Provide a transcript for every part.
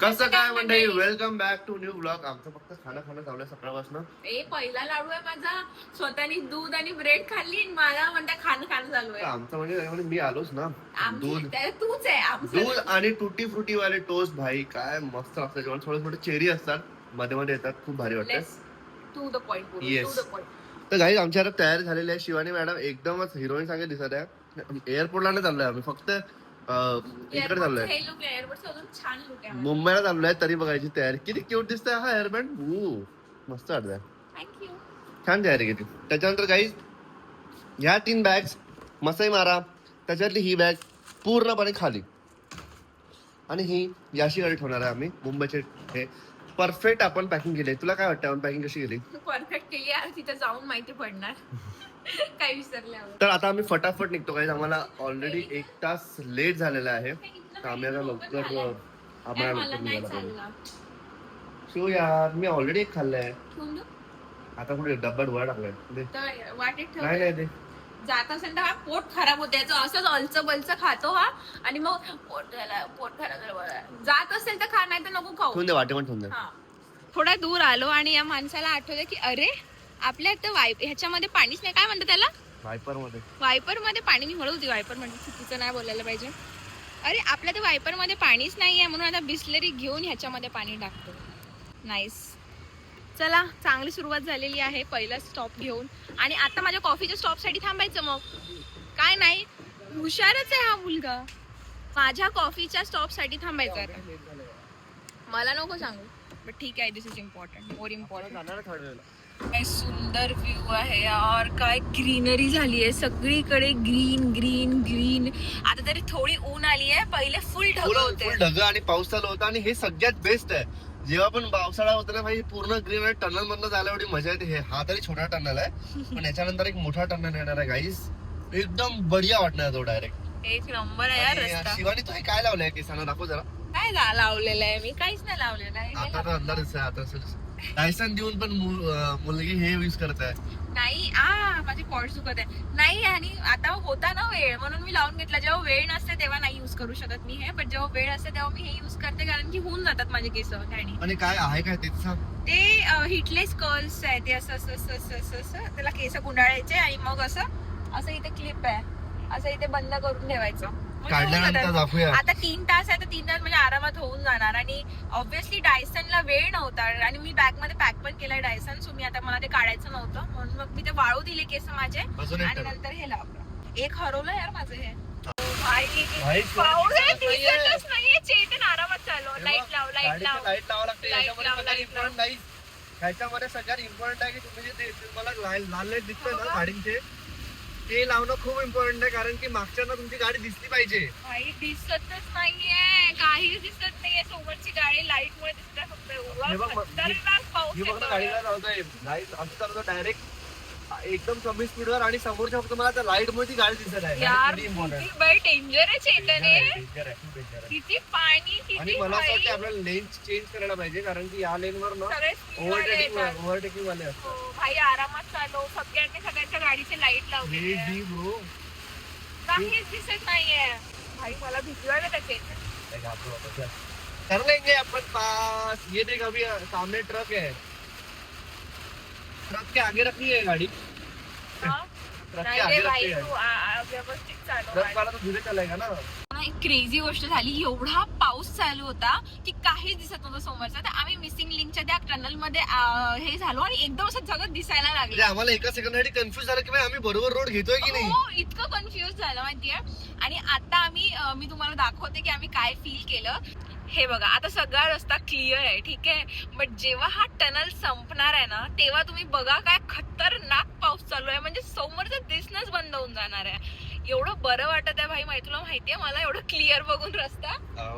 कसं काय मंडळी, welcome back to new blog. आमचं फक्त खाणं चालू आहे सकाळपासून. पहिला लाडू आहे माझा. स्वतःनी दूध आणि ब्रेड खाल्ली आणि मला म्हणता खाणं चालू आहे. आमचं म्हणजे मी आलोच ना. तूच आहे दूध आणि टुटी फ्रुटी वाले टोस्ट भाई काय मस्त असतात. जेव्हा थोडे चेरी असतात मध्ये मध्ये येतात, खूप भारी वाटतं. To the point. येस. तर गाईज आमच्या घरात तयार झालेली आहे. शिवानी मॅडम एकदमच हिरोईन सारखे दिसत आहे. एअरपोर्टला नाही चाललोय आम्ही, फक्त इकडे चाललोय. मुंबईला चाललोय तरी बघायची तयारी. किती क्यूट दिसतंय हा हेअरबँड. मस्त वाटतंय. छान तयारी केली. त्याच्यानंतर गाईज ह्या 3 बॅग्स मसाई मारा, त्याच्यातली ही बॅग पूर्णपणे खाली आणि ही याशी गाडी ठेवणार आहे आम्ही. मुंबईचे हे परफेक्ट आपण पॅकिंग केली. तुला काय वाटतं आपण पॅकिंग कशी केली? परफेक्ट केली यार, तिथे जाऊन माहिती पडणार काय विसरल्यावर. तर आता आम्ही फटाफट निघतो गाईज. आम्हाला ऑलरेडी 1 तास लेट झालेला आहे. तर आम्ही आता लवकर शो यार, मी ऑलरेडी एक खाल्लाय. आता कुठे डब्यात वर टाकलाय. नाही ते जात असेल तर हा पोट खराब होते. असंच अलचं बलचं खातो हा आणि मग पोट खराब जात असेल तर खा, नाही तर नको खाऊ. ठेवून दे, वाटे पण ठेवून दे. थोडा दूर आलो आणि या माणसाला आठवलं की अरे आपल्या इथं ह्याच्यामध्ये पाणीच नाही. काय म्हणतात त्याला? वायपर मध्ये पाणी. मी म्हणत होती वायपर म्हणजे चुकीचं नाही बोलायला पाहिजे. अरे आपल्या तर वायपर मध्ये पाणीच नाहीये, म्हणून आता बिस्लरी घेऊन ह्याच्यामध्ये पाणी टाकतो. नाईस. चला, चांगली सुरुवात झालेली आहे पहिला स्टॉप घेऊन. आणि आता माझ्या कॉफीच्या स्टॉप साठी थांबायचं. मग काय नाही, हुशारच आहे हा मुलगा. माझ्या कॉफीच्या स्टॉप साठी थांबायचं आता. मला नको सांगू, बट ठीक आहे. दिस इज इम्पॉर्टंट, मोर इम्पॉर्टंट. काय सुंदर व्ह्यू आहे यार. काय ग्रीनरी झाली आहे सगळीकडे. Green green green. आता तरी थोडी ऊन आली आहे. पहिले फुल ढग होते. फुल ढग आणि पाऊस चालू होता. आणि हे सगळ्यात बेस्ट आहे. जेव्हा पण पावसाळा होता ना भाई, पूर्ण ग्रीन आणि टनल मधनं जायला एवढी मजा येते. हा तरी छोटा टनल आहे, पण याच्यानंतर एक मोठा टनल येणार आहे गाईस. एकदम बढिया वाटणार तो डायरेक्ट. एक नंबर आहे यार रस्ता. शिवानी तू हे काय लावलंय केसांना? दाखव जरा. काय लावलेलं आहे? मी काहीच नाही लावलेलं आहे. आता तर अंधारच आहे. आता डायसन देऊन पण मुलगी हे यूज करत आहे. नाही माझे पॉट सुकत आहे. नाही, आणि आता होता ना वेळ म्हणून मी लावून घेतला. जेव्हा वेळ नसते तेव्हा नाही युज करू शकत मी हे, पण जेव्हा वेळ असते तेव्हा मी हे युज करते, कारण की होऊन जातात माझे केस. आणि काय आहे काय ते सांग. ते हिटलेस कर्ल्स आहे. ते असं त्याला केस गुंडाळायचे आणि मग असं इथे क्लिप आहे, असं इथे बंद करून ठेवायचं. आता 3 तास आहे तर 3 तास म्हणजे आरामात होऊन जाणार. आणि ऑब्व्हियसली डायसनला वेळ नव्हता आणि मी बॅग मध्ये पॅक पण केलाय डायसन. सो मी आता मला ते काढायचं नव्हतं म्हणून मग मी ते वाळू दिले केस माझे आणि नंतर हे लावलं. एक हरवलं यार माझं हे. पाऊस दिसतच नाहीये. चेतन आरामात चालू. लाईट लाव. ह्याच्यामध्ये सगळ्यात इम्पॉर्टंट आहे की तुम्ही जे तुम्हाला लाल लाईट दिसतंय ना गाडीचे, ते लावणं खूप इम्पॉर्टंट आहे. कारण की मागच्या ना तुमची गाडी दिसली पाहिजे. काही दिसतच नाहीये, काही दिसत नाहीये. समोरची गाडी लाईट मुळे दिसते फक्त. गाडीला लावतोय लाईट असं चालवतो डायरेक्ट एकदम कमी स्पीडवर, आणि समोरच्या फक्त मला त्या लाईट मुळे ती गाडी दिसत आहे. डेंजर आहे चेतन. किती पाणी, आणि मला असं वाटतं आपल्याला लेन चेंज करायला पाहिजे, कारण की या लेन वर ना ओव्हरटेकिंग वाले असतात. भाई आरामात चालव. सगळ्यांच्या गाडीची लाईट लावली. काहीच दिसत नाहीये भाई. मला भीती वाटत त्याचे. कर लेंगे अपन पास. ये देख अभी सामने ट्रक है. ट्रक के आगे रखनी है गाड़ी. व्यवस्थित चालव. एक क्रेझी गोष्ट झाली. एवढा पाऊस चालू होता की काहीच दिसत नव्हतं समोरचा. तर आम्ही मिसिंग लिंकच्या त्या टनल मध्ये हे झालो आणि एकदम असं जगत दिसायला लागलं. आम्हाला एका सेकंडसाठी कन्फ्युज झालं की आम्ही बरोबर रोड घेतोय की नाही. हो, इतकं कन्फ्युज झालं माहितीये. आणि आता मी तुम्हाला दाखवते की आम्ही काय फील केलं. हे बघा, आता सगळा रस्ता क्लिअर आहे, ठीक आहे. बट जेव्हा हा टनल संपणार आहे ना, तेव्हा तुम्ही बघा काय खतरनाक पाऊस चालू आहे. म्हणजे समोरचं दिसणंच बंद होऊन जाणार आहे. एवढं बरं वाटत आहे भाई. तुला माहितीये मला एवढं क्लिअर बघून रस्ता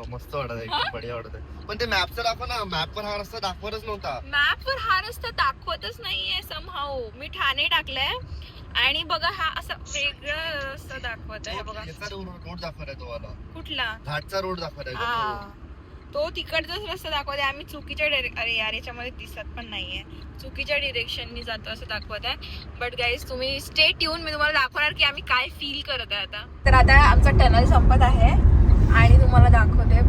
मस्त वाटत आहे. बढिया वाटत आहे. पण ते मॅपचं दाखव ना. मॅपवर हा रस्ता दाखवतच नव्हता. मॅपवर हा रस्ता दाखवतच नाहीये समहाऊ. मी ठाणे टाकलंय आणि बघा हा असं वेगळं रस्ता दाखवत आहे. बघा रोड दाखवत आहे. तो कुठला? घाटचा रोड दाखवत आहे. तो तिकडचाच रस्ता दाखवत आहे. आम्ही चुकीच्या अरे यार, याच्यामध्ये दिसत पण नाहीये. चुकीच्या डिरेक्शननी जातो असं दाखवत आहे. बट गाईज तुम्ही स्टे ट्यून. मी तुम्हाला दाखवणार की आम्ही काय फील करत आहे आता. तर आता आमचा टनल संपत आहे आणि तुम्हाला दाखवते.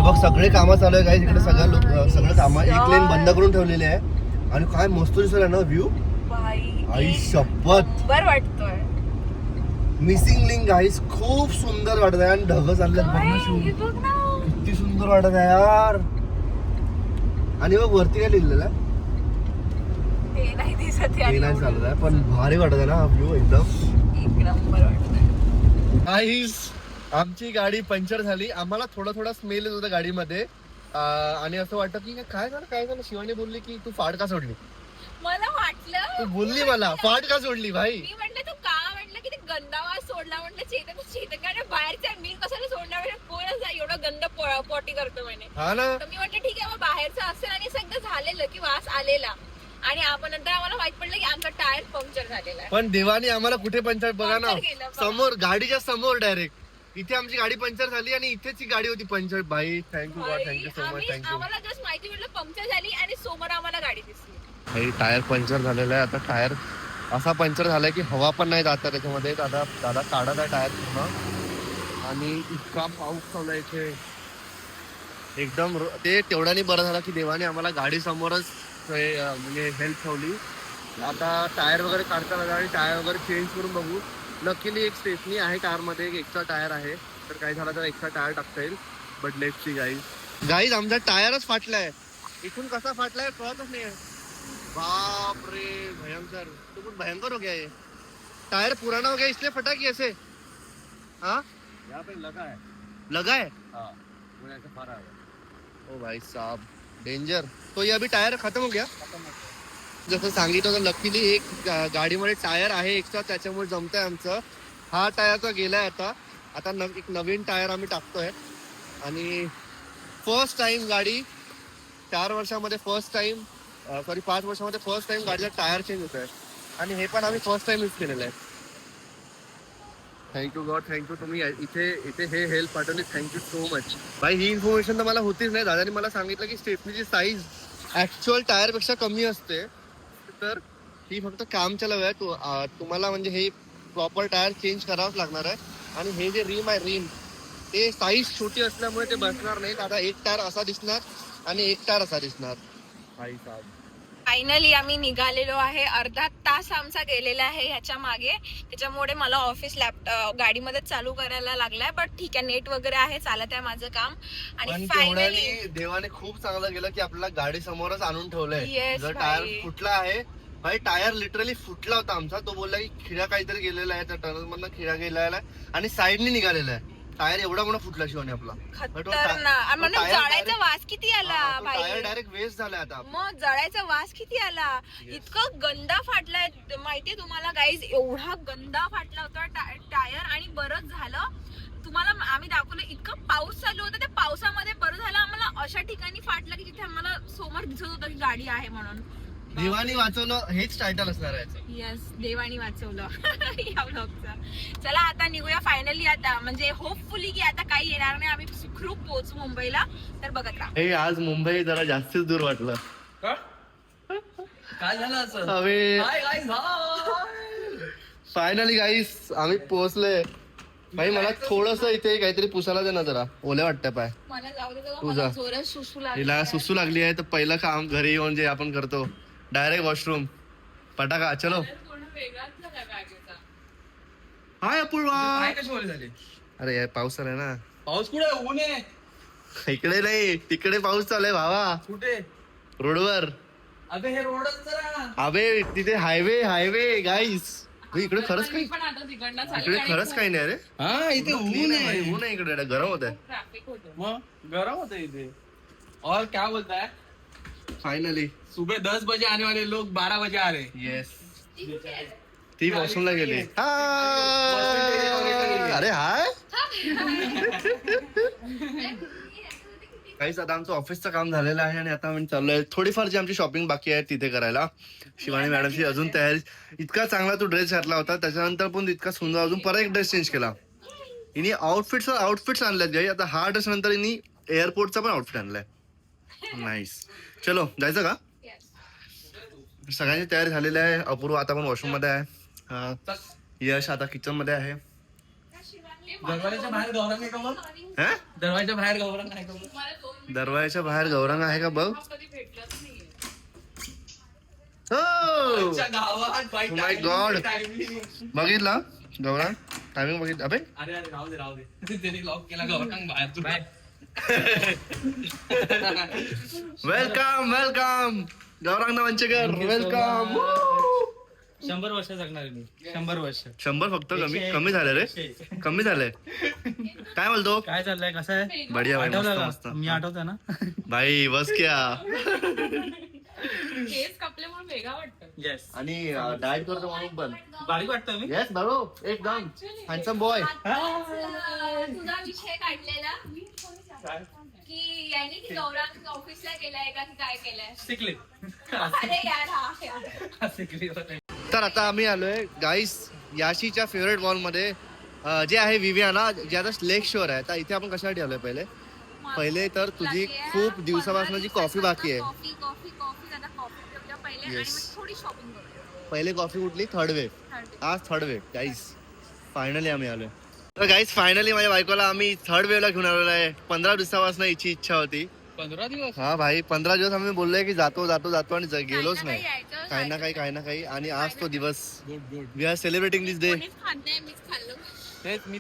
बघ सगळे कामं चालू आहे, काही इकडे सगळं कामं एक लेन बंद करून ठेवलेले आहे. आणि काय मस्त दिसतोय ना व्ह्यू, आई शपथ बरं वाटतोय. मिसिंग लिंक गाईस, खूप सुंदर वाटत आहे. आणि ढग चालल्यात बघ ना शिव, किती सुंदर वाटत आहे यार. आणि मग वरती काय लिहिलेलं आहे ते नाही दिसत ते नाही चालत आहे, पण भारी वाटत आहे ना हा व्ह्यू एकदम एक नंबर वाटतोय. गाईस आमची गाडी पंक्चर झाली. आम्हाला थोडा स्मेल येत होता गाडीमध्ये. आणि असं वाटतं की काय झालं. शिवानी बोलली की तू फाड का सोडली. मला वाटलं तू बोलली मला फाड का सोडली भाई. मी म्हटलं तू का म्हटलं की ते गंदा वास सोडला. म्हटलं चेतन काय बाहेरचा मी कशाला सोडणार, कोण एवढं गंद पॉटी करतो म्हणे. हा ना, तर मी म्हटलं ठीक आहे मग बाहेरचं असेल. आणि सगळं झालेलं की वास आलेला. आणि आपण नंतर आम्हाला माहित पडलं की आमचा टायर पंक्चर झालेला आहे. पण देवाने आम्हाला कुठे पंक्चर बघा ना, पंक्चर केलं, बघा. समोर गाडीच्या समोर डायरेक्ट इथे आमची गाडी पंक्चर झाली आणि इथेच ही गाडी होती पंक्चर. भाई thank you God, thank you so much, thank you. आम्हाला जस्ट माहिती भेटलं पंक्चर झाली आणि समोर आम्हाला गाडी दिसली. भाई टायर पंक्चर झालेला आहे. आता टायर असा पंक्चर झालाय की हवा पण नाही जात त्याच्यामध्ये. दादा काढत आहे टायर पूर्ण. आणि इतका पाऊस चालू आहे इथे एकदम. ते तेवढ्याने बरं झालं की देवाने आम्हाला गाडी समोरच म्हणजे हेल्प ठेवली. आता टायर वगैरे काढता लागला आणि टायर वगैरे चेंज करून बघू. नक्कीली एक स्टेफनी आहे कारमध्ये, एक एक्स्ट्रा टायर आहे. तर काही झालं तर एक्स्ट्रा टायर टाकता येईल. बट लेट्स सी गाईज आमचा टायरच फाटलाय. इथून कसा फाटलाय कळतच नाही. बाप रे भयंकर, तो कुछ भयंकर हो गया ये. टायर पुराना हो गया इसलिए फटा कि ऐसे. हाँ यहाँ पे लगा है हाँ, ओ भाई साहब डेंजर. तो ये अभी टायर खत्म हो गया. जसं सांगितलं होतं लकीली एक गाडीमध्ये टायर आहे एक्स्ट्रा, त्याच्यामुळे जमतंय आमचं. हा टायरचा गेलाय आता एक नवीन टायर आम्ही टाकतोय. आणि फर्स्ट टाइम गाडी 4 वर्षामध्ये फर्स्ट टाइम 5 वर्षामध्ये फर्स्ट टाइम गाडीला टायर चेंज होत आहे. आणि हे पण आम्ही फर्स्ट टाइम यूज केलेलं आहे. Thank you God, thank you. तुम्ही इथे हे हेल्प पाठवली, थँक्यू सो मच. भाई ही इन्फॉर्मेशन तर मला होतीच नाही. दादाने मला सांगितलं की स्टेफनीची साईज ऍक्च्युअल टायर पेक्षा कमी असते. तर ही फक्त काम चालू आहे. तुम्हाला म्हणजे हे प्रॉपर टायर चेंज करावंच लागणार आहे. आणि हे जे रिम आहे ते साईज छोटी असल्यामुळे ते बसणार नाही. आता एक टायर असा दिसणार आणि एक टायर असा दिसणार. भाई साहब फायनली आम्ही निघालेलो आहे. अर्धा तास आमचा गेलेला आहे ह्याच्या मागे. त्याच्यामुळे मला ऑफिस गाडीमध्ये चालू करायला लागलाय. बट ठीक आहे, नेट वगैरे आहे, चालत आहे माझं काम. आणि फायनली देवाने खूप चांगलं केलं की आपल्याला गाडी समोरच आणून ठेवलंय. Yes, जर टायर फुटला आहे भाई, टायर लिटरली फुटला होता आमचा. तो बोलला की खिळा काहीतरी गेलेला आहे, त्या टनल मधनं खिळा गेलेला आहे आणि साईडने निघालेला आहे. टायर एवढा मोठा फुटला शिवानी आपला. खतरनाक. म्हणजे जळायचा वास किती आला भाई. टायर डायरेक्ट वेस्ट झालाय आता. मग जळायचा वास किती आला. इतकं गंदा फाटलाय माहितीये तुम्हाला गाईज. एवढा गंदा फाटला होता टायर. आणि बरंच झालं तुम्हाला आम्ही दाखवलं, इतकं पाऊस चालू होता. त्या पावसामध्ये बरं झालं आम्हाला अशा ठिकाणी फाटलं की जिथे आम्हाला समोर दिसत होतं की गाडी आहे म्हणून. देवानी वाचवलं हेच टायटल असणार आहे. यस, देवानी वाचवलं या ब्लॉगचं. चला आता निघूया फायनली. आता म्हणजे होपफुली की आता काही येणार नाही, आम्ही सुखरूप पोहोचू मुंबईला. तर बघत राहा. हे आज मुंबई जरा जास्तीच दूर वाटलं. काय झालं असं? फायनली गाईस आम्ही पोहोचलोय. भाई मला थोडस इथे काहीतरी पुसायला दे ना, जरा ओले वाटतंय पाय. मला जाऊ दे, तुझा जोरात सुसू लागली. हिला सुसू लागली आहे. तर पहिलं काम घरी येऊन जे आपण करतो डायरेक्ट वॉशरूम पटाका. चलो हाय अपूर्वा. काय कशी झाली? अरे यार पाऊस आलाय ना. पाऊस कुठे? ऊन आहे इकडे नाही, तिकडे पाऊस चालू आहे भावा. कुठे? रोडवर. अबे हे रोडच जरा. अबे तिथे हायवे गाईस. इकडे खरंच काही नाही रे. हा इथे ऊन आहे. ऊन आहे इकडे, गरम होत आहे. मग गरम होता इथे. और क्या बोलता है? फायनली सुबह 10 बजे आने वाले लोग 12 बजे आ रहे. येस. ती वॉशरूमला गेली. अरे हाय काहीच. आता आमचं ऑफिसचं काम झालेलं आहे आणि आता आम्ही चाललोय. थोडीफार जी आमची शॉपिंग बाकी आहे तिथे करायला. शिवानी मॅडमची अजून तयारी. इतका चांगला तो ड्रेस घातला होता, त्याच्यानंतर पण इतका सुंदर अजून परत एक ड्रेस चेंज केला. हिने आउटफिट्स आणल्यात गाई. आता हा ड्रेस नंतर हिने एअरपोर्टचा पण आउटफिट आणलाय. नाईस. चलो जायचं का? सगळ्यांची तयारी झालेली आहे. अपूर्व आता पण वॉशरूम मध्ये आहे. यश आता किचन मध्ये आहे. दरवाजाच्या बाहेर गौरंग आहे का मग? हा? दरवाजाच्या बाहेर गौरंग आहे का मग? दरवाजाच्या बाहेर गौरंग आहे का बघ. हो आमच्या गावात बाई Oh my God. बघितला गौरंग टायमिंग बघितलं अबे. अरे अरे राहू दे त्यांनी लॉक केला गौरंग बाहेर तू bye. Welcome welcome Gaurang Manchekar welcome. 100 वर्ष जगणार मी. 100 वर्ष. 100 फक्त कमी झाले रे. कमी झालंय. काय बोलतो. काय चाललंय कसं आहे? बढिया भाई मस्त आठवलं मस्त. का? मी आठवतोय ना. भाई बस क्या. केस कापल्यामुळे वेगळा वाटतं. येस. आणि डाएट करतो म्हणून पण. बारीक वाटतं मी. येस बाबू एकदम हँडसम बॉय. तुझा विषय काढलेला की यांनी की गौरंग ऑफिसला गेलाय का की काय केलंय. शिकले. अरे यार हा शिकली होते. तर आता आम्ही आलोय गाईस याशीच्या फेवरेट मॉल मध्ये जे आहे विवियाना जे आता लेक शोर आहे. तर इथे आपण कशासाठी आलोय पहिले तर तुझी खूप दिवसापासून कॉफी बाकी आहे. कॉफी कॉफी कॉफी आता कॉफी घेऊया पहिले आणि Yes. मग थोडी शॉपिंग करूया. पहिले कॉफी कुठली थर्ड वेव. Third. आज थर्ड वेव गाईस फायनली आम्ही आलोय. तर गाईस फायनली माझ्या बायकोला आम्ही थर्ड वेवला घेऊन आलेलो आहे. 15 दिवसापासून हिची इच्छा होती. 15 दिवस. हा भाई 15 दिवस आम्ही बोललोय की जातो जातो जातो आणि गेलोच नाही. यायचं, काही ना काही आणि आज तो दिवस good good. We are celebrating this day. कोणीच खात नाही, मीच खाल्लं.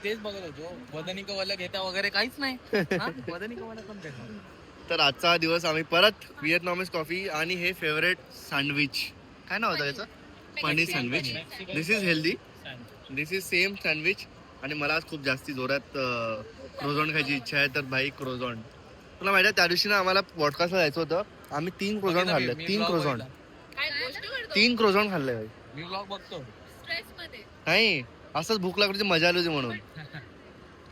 तेच बघत होतो. वदनी कवाला घेता वगैरे काहीच नाही. हा? वदनी कवाला पण घेता. तर आजचा दिवस आम्ही परत व्हिएतनामीज कॉफी आणि हे फेवरेट सँडविच काय नाव होतं याचं. Paneer sandwich. This is healthy. This is same sandwich. आणि मला आज खूप जास्ती जोरात क्रोझॉन खायची इच्छा आहे. तर भाई क्रोझॉन तुला माहिती आहे त्या दिवशी ना आम्हाला पॉडकास्टला जायचं होतं. आम्ही 3 क्रोझॉन खाल्ले. 3 क्रोझॉन काय गोष्ट करतो 3 क्रोझॉन खाल्ले भाई. मी व्लॉग बघतो. स्ट्रेस मध्ये. नाही असंच भूक लागली होती मजा आली होती म्हणून.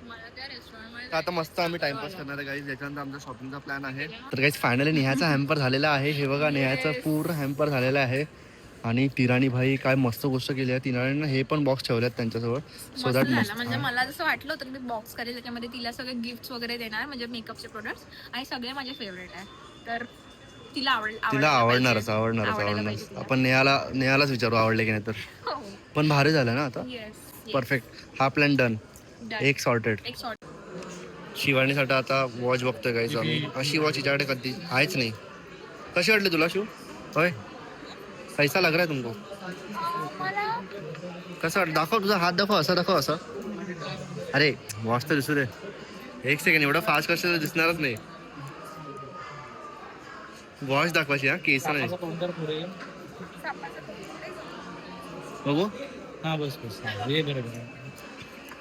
मला त्या रेस्टॉरंट मध्ये तर आता मस्त आम्ही टाइमपास करणार आहे गाईज. याच्यानंतर आमचा शॉपिंगचा प्लॅन आहे. तर गाईज फायनली नेहाचा हॅम्पर झालेला आहे. हे बघा नेहाचं पूर्ण हॅम्पर झालेलं आहे. आणि तिराणी भाई काय मस्त गोष्ट केली आहे. तिराणीनं हे पण बॉक्स ठेवल्यात त्यांच्याजवळ सो दॅट झालं. मस्त. म्हणजे मला जसं वाटलं होतं की मी बॉक्स करेल त्याच्यामध्ये तिला सगळे गिफ्ट वगैरे देणार म्हणजे मेकअपचे प्रोडक्ट्स आणि सगळे माझे फेवरेट आहे. तर तिला तिला आवडणारच. आपण नेहालाच विचारू आवडले की नाही तर. हो. पण भारी झालं ना आता. येस परफेक्ट हा प्लॅन डन. एक सॉर्टेड. एक शॉर्ट. शिवानीसाठी आता वॉच बघतोय गाईज आम्ही. अशी वॉच हिच्याकडे कधी आहेच नाही. कशी वाटली तुला शिव. होय पैसा लग रहा है तुमको. कसं वाटतं दाखव तुझा हात दाखव. असं दाखव असं. अरे वॉच तर दिसू दे. एक सेकंड एवढं फास्ट कसं दिसणारच नाही. वॉच दाखवायची हा केस नाही बघू. हा बस हे बरोबर.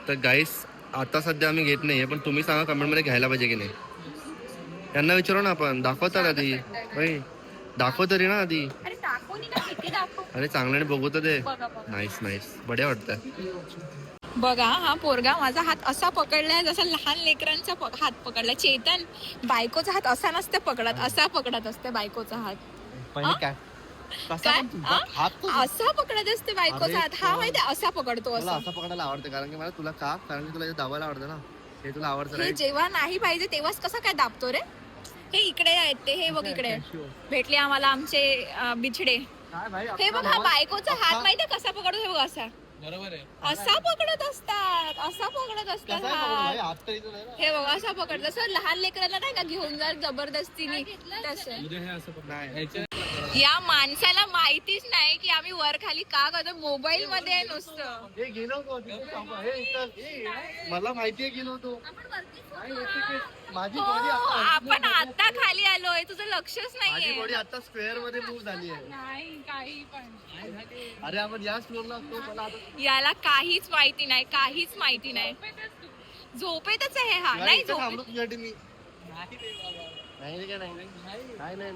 तर गाईस आता सध्या आम्ही घेत नाहीये पण तुम्ही सांगा कमेंटमध्ये घ्यायला पाहिजे की नाही. त्यांना विचारू ना आपण. दाखवतात आधी भाई दाखव तरी ना आधी. अरे दाखवली ना किती दाखव. अरे चांगल्याने बघू तर दे. बघा बघा. नाईस बढिया वाटतंय. बघा हा पोरगा माझा हात असा पकडलाय जसा लहान लेकरांचा हात पकडलाय. चेतन बायकोचा हात असा नसते पकडत असा पकडत असते बायकोचा हात. पहिले काय काय असा पकडत असते बायकोचा हात. हा माहिती असा पकडतो मला असा. असं पकडायला आवडते कारण की मला तुला का कारण की तुला हे दाबायला आवडतं ना. हे तुला आवडतं हे राईट. जेव्हा नाही पाहिजे तेव्हाच कसं काय दाबतो रे. हे इकडे आहेत ते. हे बघ इकडे भेटले आम्हाला आमचे बिछडे. हे बघ हा बायकोचा हात माहितीये कसा पकडतो. हे बघ असा बरोबर आहे. असा पकडत असतात. असा पकडत असतात हात. हे बघ असा पकडत. जसं लहान लेकराला नाही का घेऊन जा जबरदस्तीने तसं. उद्या हे असं पण या माणसाला माहितीच नाही की आम्ही वर खाली का करतो. मोबाईल मध्ये नुसतं. मला माहितीये गेलो होतो. माझी हो, बॉडी आपण आता खाली आलोय. तुझं लक्षच माझी नाहीये. बॉडी आता स्क्वेअर मध्ये मूव्ह झाली आहे. नाही काही पण. अरे आपण याच फ्लोअरला असतो. मला आता याला काहीच माहिती नाही. काहीच माहिती नाही. झोपेतच आहे हा. नाही झोपेत. थांबलो तुझ्यासाठी मी. नाही रे, काय नाही.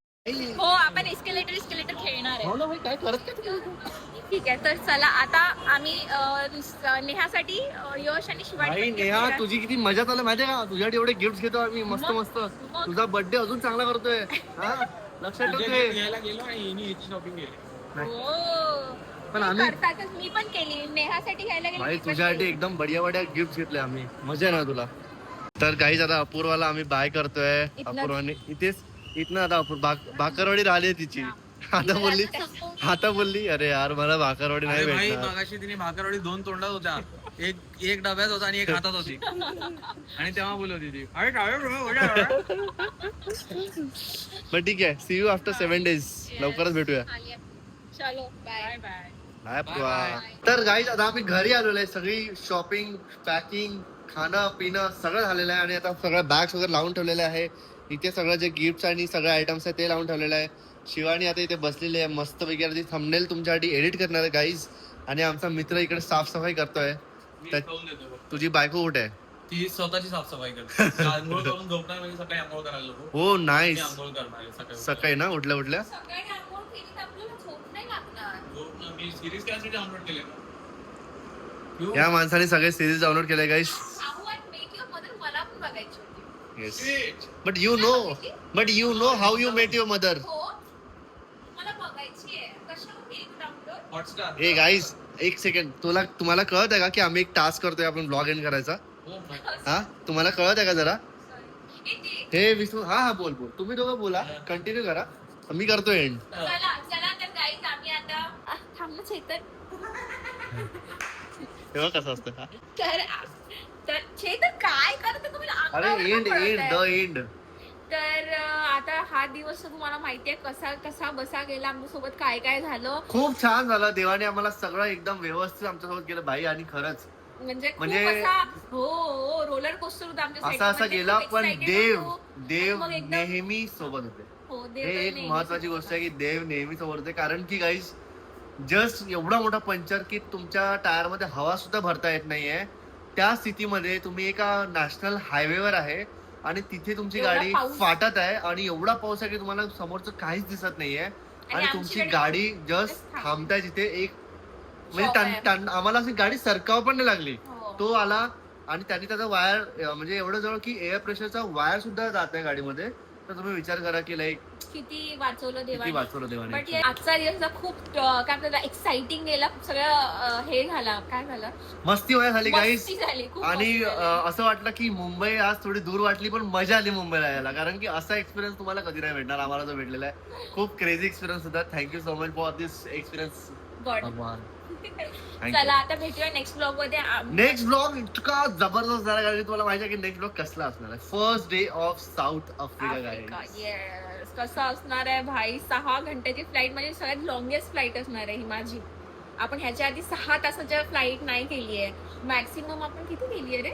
हो आपण एस्केलेटर खेळणार आहे. हो ना भाई काय करत काय. ठीक आहे तर चला आता आम्ही नेहासाठी यश आणि भाई शिवानी नेहा तुझी किती मजा चालू माहितीये का. तुझ्यासाठी एवढे गिफ्ट घेतो आम्ही मस्त. तुझा बर्थडे अजून चांगला करतोय. हा लक्षात ठेवतोय. घ्यायला गेलो आणि याची शॉपिंग केली. पण आम्ही करतातच. मी पण केली नेहासाठी घ्यायला गेली. भाई मी पण तुझ्यासाठी केली. एकदम बढिया गिफ्ट घेतले आम्ही. मजा आहे ना तुला. तर काहीच आता अपूर्वाला आम्ही बाय करतोय. अपूर्वाने इथेच इथनं आता भाकरवाडी राहिली तिची. आता बोलली अरे यार मला भाकरवाडी नाही अरे भाई भेटणार. मगाशी तिने भाकरवडी 2 तोंडात होत्या. एक डब्यात होता आणि एक हातात होती आणि तेव्हा बोलवती ती अरे काय पण ठीक आहे, सी यू आफ्टर 7 days. लवकरच भेटूया. चलो बाय बाय. बाय पूर्वा. तर गाईज आता आम्ही घरी आलेलो आहे. सगळी शॉपिंग, पॅकिंग, खाणं पिणं सगळं झालेलं आहे आणि आता सगळं बॅग्स वगैरे लावून ठेवलेले आहे. इथे सगळं जे गिफ्ट आणि सगळे आयटम्स आहे ते लावून ठेवलेलं आहे. शिवानी आता इथे बसलेली आहे मस्त वगैरे थंबनेल तुमच्यासाठी एडिट करणार आहे गाईज. आणि आमचा मित्र इकडे साफसफाई करतोय. तुझी बायको कुठे आहे? ती स्वतःची साफसफाई करते. आंघोळ करून झोपणार म्हणजे सकाळी आंघोळ करायला नको. हो नाईस. आंघोळ करणार सकाळी सकाळी ना उठल्या उठल्या सकाळी आंघोळ केली तर आपल्याला झोप नाही लागणार. मी सिरीज कॅसेट डाउनलोड केले ना. या माणसाने सगळे सिरीज डाउनलोड केले guys. How I make your mother मला पण बघायची होती. Yes. But you know how you met your mother. हो मला बघायची आहे. कशावर केली डाउनलोड? हॉटस्टार. ए गाईज एक सेकंड, तुम्हाला कळत आहे का की आम्ही एक टास्क करतोय आपण ब्लॉग एंड करायचा? हा तुम्हाला कळत आहे का जरा? हे विसरू. हा बोल तुम्ही दोघं बोला, कंटिन्यू करा, मी करतो एंड. चला तर गाईज आम्ही आता थांबलं चेतन. तेव्हा कसं असतं? तर चेतन काय करते तुम्ही? अरे एंड. तर आता हा दिवस तुम्हाला माहितीये कसा बसा गेला आमच्यासोबत, काय काय झालं. खूप छान झालं. देवाने आम्हाला सगळं एकदम व्यवस्थित आमच्यासोबत केलं भाई. आणि खरंच म्हणजे हो रोलर कोस्टर होता आमच्या असा गेला, पण देव नेहमी सोबत होते. हे एक महत्वाची गोष्ट आहे की देव नेहमी सोबत होते. कारण की गाईज जस्ट एवढा मोठा पंचर की तुमच्या टायर मध्ये हवा सुद्धा भरता येत नाहीये, त्या स्थितीमध्ये तुम्ही एका नॅशनल हायवेवर आहे आणि तिथे तुमची गाडी फाटत आहे आणि एवढा पाऊस आहे की तुम्हाला समोरचं काहीच दिसत नाहीये आणि तुमची गाडी जस्ट थांबताय जिथे एक म्हणजे आम्हाला अशी गाडी सरकाव पण नाही लागली. तो आला आणि त्यांनी त्याचा वायर म्हणजे एवढं जवळ की एअर प्रेशरचा वायर सुद्धा जात आहे गाडीमध्ये. तर तुम्ही विचार करा की लाईक किती वाचवलं देवाने. बट आजचा दिवस खूप काय म्हणतात एक्साइटिंग गेला. खूप सगळं हे झाला, काय झालं, मस्ती वया झाली गाईस. आणि आणि असं वाटलं की मुंबई आज थोडी दूर वाटली, पण मजा आली मुंबईला यायला. कारण की असा एक्सपिरियन्स तुम्हाला कधी नाही भेटणार, आम्हाला जो भेटलेला आहे. खूप क्रेझी एक्सपिरियन्स होता. Thank you so much for this experience. चला आता भेटूया नेक्स्ट ब्लॉग मध्ये. नेक्स्ट ब्लॉग इतका जबरदस्त झाला कारण की तुम्हाला माहिती आहे की नेक्स्ट ब्लॉग कसला असणार आहे. First day of south Africa guys. Yes कसं असणार आहे भाई. 6 घंट्याची फ्लाईट म्हणजे सगळ्यात लॉंगेस्ट फ्लाईट असणार आहे ही माझी. आपण ह्याच्या आधी 6 तासाच्या फ्लाईट नाही केली आहे. मॅक्सिमम आपण किती केली आहे रे?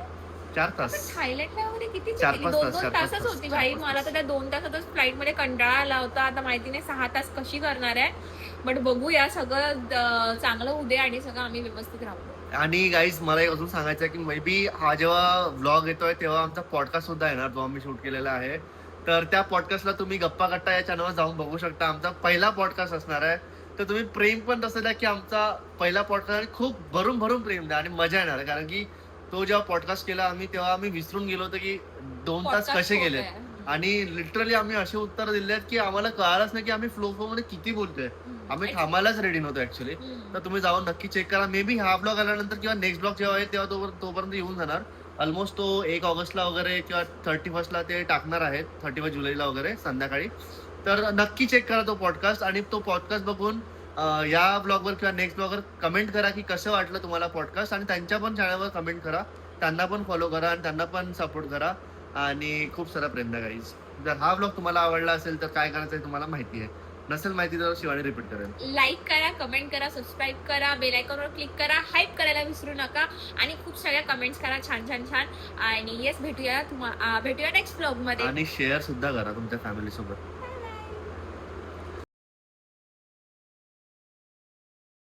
4 तास. थायलंडला वगैरे किती 4-5 तासच होती भाई. मला तर त्या 2 तासातच फ्लाईट मध्ये कंटाळा आला होता. आता माहिती नाही 6 तास कशी करणार आहे. बट बघूया, सगळं चांगलं होऊ दे आणि सगळं आम्ही व्यवस्थित राहू. आणि गाईज मला एक अजून सांगायचं आहे की मे बी हा जेव्हा व्लॉग येतोय तेव्हा आमचा पॉडकास्ट सुद्धा येणार, जो आम्ही शूट केलेला आहे. तर त्या पॉडकास्टला तुम्ही गप्पा गट्टा या चॅनलवर जाऊन बघू शकता. आमचा पहिला पॉडकास्ट असणार आहे. तर तुम्ही प्रेम पण तसं द्या की आमचा पहिला पॉडकास्ट आणि खूप भरून प्रेम द्या आणि मजा येणार आहे. कारण की तो जेव्हा पॉडकास्ट केला आम्ही तेव्हा आम्ही विसरून गेलो होतो की 2 तास कसे गेले. आणि लिटरली आम्ही असे उत्तर दिले आहेत की आम्हाला कळालंच नाही की आम्ही फ्लो मध्ये किती बोलतोय. आम्ही थांबायलाच रेडी नव्हतो ऍक्च्युली. तर तुम्ही जाऊन नक्की चेक करा. मे बी हा ब्लॉग आल्यानंतर किंवा नेक्स्ट ब्लॉग जेव्हा आहे तेव्हा तोपर्यंत येऊन जाणार. ऑलमोस्ट तो 1 ऑगस्टला वगैरे किंवा 31st ते टाकणार आहेत, 31 जुलैला वगैरे संध्याकाळी. तर नक्की चेक करा तो पॉडकास्ट आणि तो पॉडकास्ट बघून या ब्लॉगवर किंवा नेक्स्ट ब्लॉगवर कमेंट करा की कसं वाटलं तुम्हाला पॉडकास्ट. आणि त्यांच्या पण चॅनलवर कमेंट करा, त्यांना पण फॉलो करा आणि त्यांना पण सपोर्ट करा आणि खूप सारा प्रेम द्या गाईज. जर हा ब्लॉग तुम्हाला आवडला असेल तर काय करायचं तुम्हाला माहिती आहे. नसेल माहिती तर शिवानी रिपीट करेल. लाईक करा, कमेंट करा, सबस्क्राईब करा, बेल आयकॉनवर क्लिक करा, हाईप करायला विसरू नका आणि खूप साऱ्या कमेंट्स करा छान. आणि येस भेटूया नेक्स्ट ब्लॉग मध्ये. आणि शेअर सुद्धा करा तुमच्या फॅमिली सोबत.